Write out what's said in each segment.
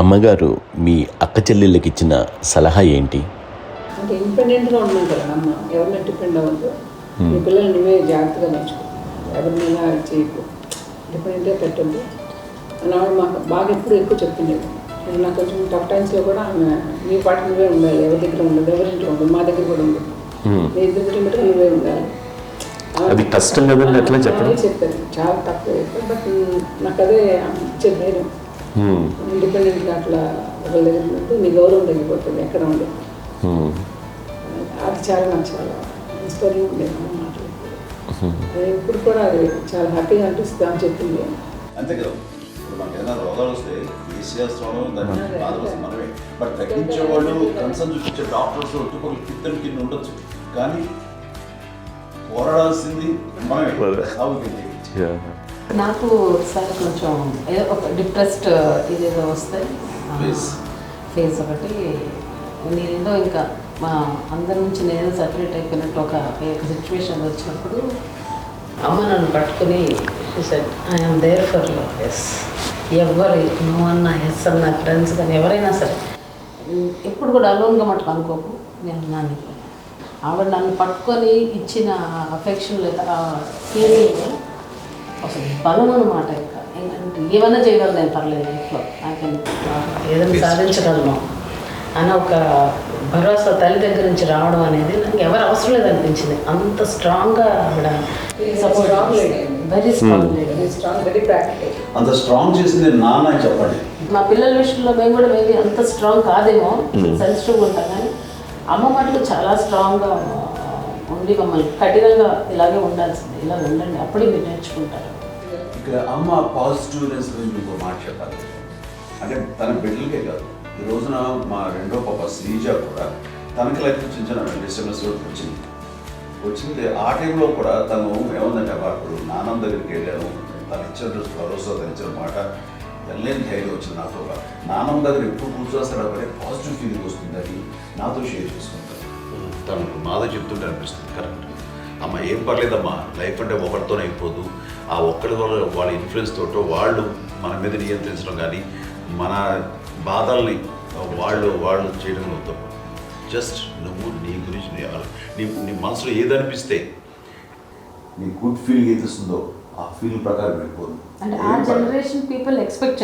అమ్మగారు మీ అక్క చెల్లెళ్ళకి ఇచ్చిన సలహా ఏంటి? అంటే ఇండిపెండెంట్గా ఉన్నాను కదా అమ్మ, ఎవరిని డిపెండ్ అవ్వద్దు, నీ పిల్లలు నువ్వే జాగ్రత్తగా నేర్చుకో, ఎవరినైనా చేయకు, డిపెండెంట్గా పెట్టద్దు అని ఆవిడ మాకు బాగా ఎప్పుడు ఎక్కువ చెప్తుండేది. నాకు కొంచెం టఫ్ టైమ్స్లో కూడా ఆమె నీ పాటు నువ్వే ఉండాలి, ఎవరి దగ్గర ఉండదు, ఎవరింట్లో ఉండదు, మా దగ్గర కూడా ఉండదు, నీ ఇద్దరు లిమిట్గా నువ్వే ఉండాలి. అది కష్టం కదండి, ఎట్లా చెప్పండి? చెప్పారు, చాలా తక్కువ చెప్పారు. బట్ నాకు అదే ఇచ్చే ధైర్యం. ఇండిపెండెంట్గా అట్లా ఒకరి దగ్గర ఉంటే నీ గౌరవం తగ్గిపోతుంది, ఎక్కడ ఉండదు. అది చాలా నాకు చాలా ఇన్స్పైరింగ్ ఉండేది మాటలు. ఇప్పుడు కూడా అది చాలా హ్యాపీగా అనిపిస్తుంది అని చెప్పింది. అంతే కదా, ఇప్పుడు మనకి ఏదైనా రోగాలు వస్తే చేసేస్తాను దాన్ని బాధపడుతుంది మనమే. బట్ తగ్గించే వాళ్ళు కన్సర్న్ చూపించే డాక్టర్స్ ఒట్టుకోలు కింద కింద ఉండొచ్చు, కానీ పోరాడాల్సింది మనమే. నాకు సార్ కొంచెం ఏదో ఒక డిప్రెస్డ్ ఇదేదో వస్తే ఫేస్ ఒకటి నేనేదో ఇంకా మా అందరి నుంచి నేను సపరేట్ అయిపోయినట్టు ఒక సిచ్యువేషన్ వచ్చినప్పుడు అమ్మ నన్ను పట్టుకుని said I'm there for you. Yes, ఎవరు నో అన్న ఎస్ అన్న ఫ్రెండ్స్ కానీ ఎవరైనా సరే ఎప్పుడు కూడా అలోన్గా మటుకు అనుకోకు, నేను నాన్న. ఆవిడ నన్ను పట్టుకొని ఇచ్చిన అఫెక్షన్ లేదా ఫీలింగ్ అసలు బలం అన్నమాట. ఇంకా ఏంటంటే ఏమైనా చేయగలను నేను, పర్లేదు ఇంట్లో నాకేం ఏదైనా సాధించగలను అని ఒక భరోసా తల్లి దగ్గర నుంచి రావడం అనేది నాకు ఎవరు అవసరం లేదనిపించింది. అంత స్ట్రాంగ్గా ఆవిడ support, very strong, very practical. అంత స్ట్రాంగ్ చేసింది నాన్న అని చెప్పండి. మా పిల్లల విషయంలో మేము కూడా మేబీ అంత స్ట్రాంగ్ కాదేమో, సెన్సిటివ్గా ఉంటాం, కానీ అమ్మ మటుకు చాలా స్ట్రాంగ్గా ఉండి మమ్మల్ని కఠినంగా ఇలాగే ఉండాల్సింది, ఇలా ఉండండి అప్పుడే మీరు నేర్చుకుంటారు. ఇక్కడ అమ్మ పాజిటివ్నెస్ గురించి ఇంకో మాట చెప్పాలి. అంటే తన బిడ్డలకే కాదు, ఈ రోజున మా రెండో పాప శ్రీజ కూడా తనకి లైఫ్ చిన్న డిస్టర్బెన్స్ వచ్చింది. ఆ టైంలో కూడా తను ఏముందంటే అప్పుడు నాన్నమ్మ దగ్గరికి వెళ్ళాను, తను ఇచ్చిన భరోసా, తను ఇచ్చిన మాట వెళ్ళలేని ధైర్యం వచ్చింది నాకు. నాన్నమ్మ దగ్గర ఎప్పుడు కూర్చొస్తాడు అప్పుడే పాజిటివ్ ఫీలింగ్ వస్తుందని నాతో షేర్ చేసుకుంటాను. తనకు మాతో చెప్తుంటే అనిపిస్తుంది, కరెక్ట్ అమ్మ, ఏం పర్లేదమ్మా, లైఫ్ అంటే ఒకరితోనే అయిపోదు, ఆ ఒక్కరి వల్ల వాళ్ళ ఇన్ఫ్లుయెన్స్ తోటో వాళ్ళు మన మీద నియంత్రించడం కానీ మన బాధల్ని వాళ్ళు చేయడం తప్పు. జస్ట్ నువ్వు నీ గురించి నీ మనసులో ఏదనిపిస్తే నీ గుడ్ ఫీలింగ్ ఏది వస్తుందో ఆ ఫీలింగ్ ప్రకారం వెళ్ళిపోదు. అంటే ఆ జనరేషన్ పీపుల్ ఎక్స్పెక్ట్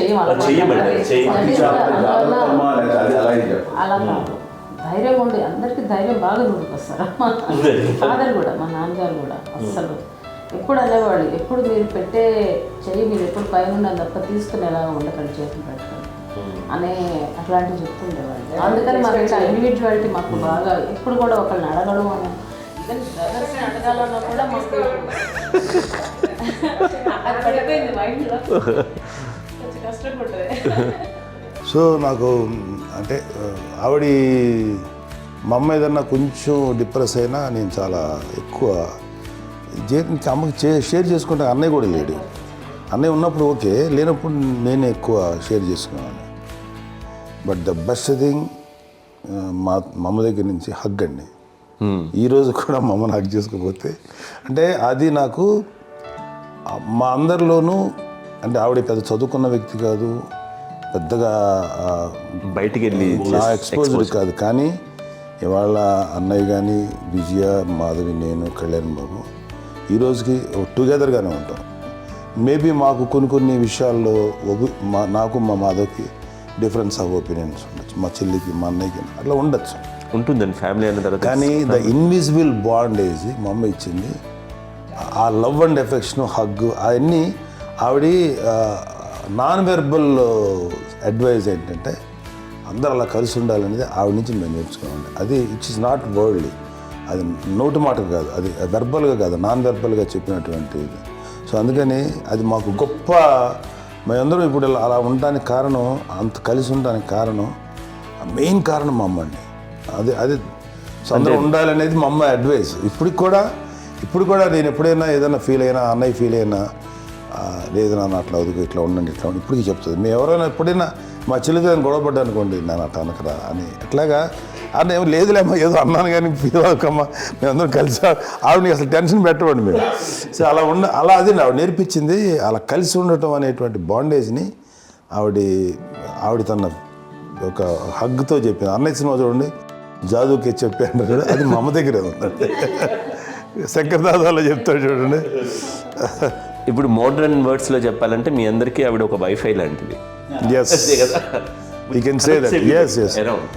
అలా కాదు, ధైర్యం ఉండి అందరికీ ధైర్యం బాగా నూరుకొస్తారు. ఫాదర్ కూడా, మా నాన్నగారు కూడా అస్సలు ఎప్పుడు అనేవాళ్ళు, ఎప్పుడు మీరు పెట్టే చెయ్యి మీరు ఎప్పుడు పైన తప్ప తీసుకుని ఎలా ఉండకండి, చేతులు పెట్టండి అనే అట్లాంటివి చెప్తుండేవాళ్ళు. అందుకని మాకు ఇట్లా ఇండివిజువాలిటీ మాకు బాగా ఎప్పుడు కూడా ఒకళ్ళని అడగడం అని, ఈవెన్ బ్రదర్స్ని అడగాలన్నా కూడా మాకు అది పడిపోయింది మైండ్లో, కొంచెం కష్టపడ్డది. సో నాకు అంటే ఆవిడ మా అమ్మ ఏదన్నా కొంచెం డిప్రెస్ అయినా నేను చాలా ఎక్కువ అమ్మకి షేర్ చేసుకుంటే అన్నయ్య కూడా లేడు. అన్నయ్య ఉన్నప్పుడు ఓకే, లేనప్పుడు నేనే ఎక్కువ షేర్ చేసుకున్నాను. బట్ ద బెస్ట్ థింగ్ మా అమ్మ దగ్గర నుంచి హగ్ అండి. ఈరోజు కూడా మా అమ్మని హగ్ చేసుకోకపోతే అంటే అది నాకు మా అందరిలోనూ, అంటే ఆవిడ పెద్ద చదువుకున్న వ్యక్తి కాదు, పెద్దగా బయటికి వెళ్ళి నా ఎక్స్పోజర్ కాదు, కానీ ఇవాళ అన్నయ్య కానీ విజయ, మాధవి, నేను, కళ్యాణ్ బాబు ఈరోజుకి టుగెదర్గానే ఉంటాం. మేబీ మాకు కొన్ని విషయాల్లో నాకు మా మాధవ్కి డిఫరెన్స్ ఆఫ్ ఒపీనియన్స్ ఉండొచ్చు, మా చెల్లికి మా అన్నయ్యకి అట్లా ఉండొచ్చు, ఉంటుందండి ఫ్యామిలీ అన్న తర్వాత. కానీ ద ఇన్విజిబుల్ బాండేజ్ మా అమ్మ ఇచ్చింది, ఆ లవ్ అండ్ ఎఫెక్షన్, హగ్, అవన్నీ ఆవిడ నాన్ వెర్బల్ అడ్వైజ్ ఏంటంటే అందరూ అలా కలిసి ఉండాలనేది ఆవిడ నుంచి మేము నేర్చుకోవాలి. అది ఇట్స్ ఇస్ నాట్ వర్డ్లీ, అది నోటి మాట కాదు, అది వెర్బల్గా కాదు, నాన్ వెర్బల్గా చెప్పినటువంటి ఇది. సో అందుకని అది మాకు గొప్ప, మేమందరం ఇప్పుడు అలా ఉండడానికి కారణం, అంత కలిసి ఉండడానికి కారణం, మెయిన్ కారణం మా అమ్మండి. అది సో అందరూ ఉండాలనేది మా అమ్మ అడ్వైస్. ఇప్పుడు కూడా నేను ఎప్పుడైనా ఏదైనా ఫీల్ అయినా, అన్నయ్య ఫీల్ అయినా, లేదు నాన్న అట్లా వదుకు, ఇట్లా ఉండండి, ఇట్లా ఉండి ఇప్పటికీ చెప్తుంది. మేము ఎవరైనా ఎప్పుడైనా మా చెల్లితో గొడవపడ్డా అనుకోండి, నేను అట్లా అనకరా అని, ఎట్లాగా అన్న ఏమో లేదులేమ్మా, ఏదో అన్నాను కానీ ఫీల్ అవ్వకమ్మా, మేమందరం కలిసి ఆవిడని అసలు టెన్షన్ పెట్టవండి మేము. సో అలా అది ఆవిడ నేర్పించింది, అలా కలిసి ఉండటం అనేటువంటి బాండేజ్ని ఆవిడ తన ఒక హగ్తో చెప్పింది. అన్నయ్య సినిమా చూడండి, జాదుకే చెప్పి అంటారు, అది మా అమ్మ దగ్గరే ఉందండి. శంకర్ దాదాలో చెప్తాడు చూడండి. ఇప్పుడు మోడర్న్ వర్డ్స్లో చెప్పాలంటే మీ అందరికీ ఆవిడ ఒక వైఫై లాంటిది. Yes, you can say that. Yes around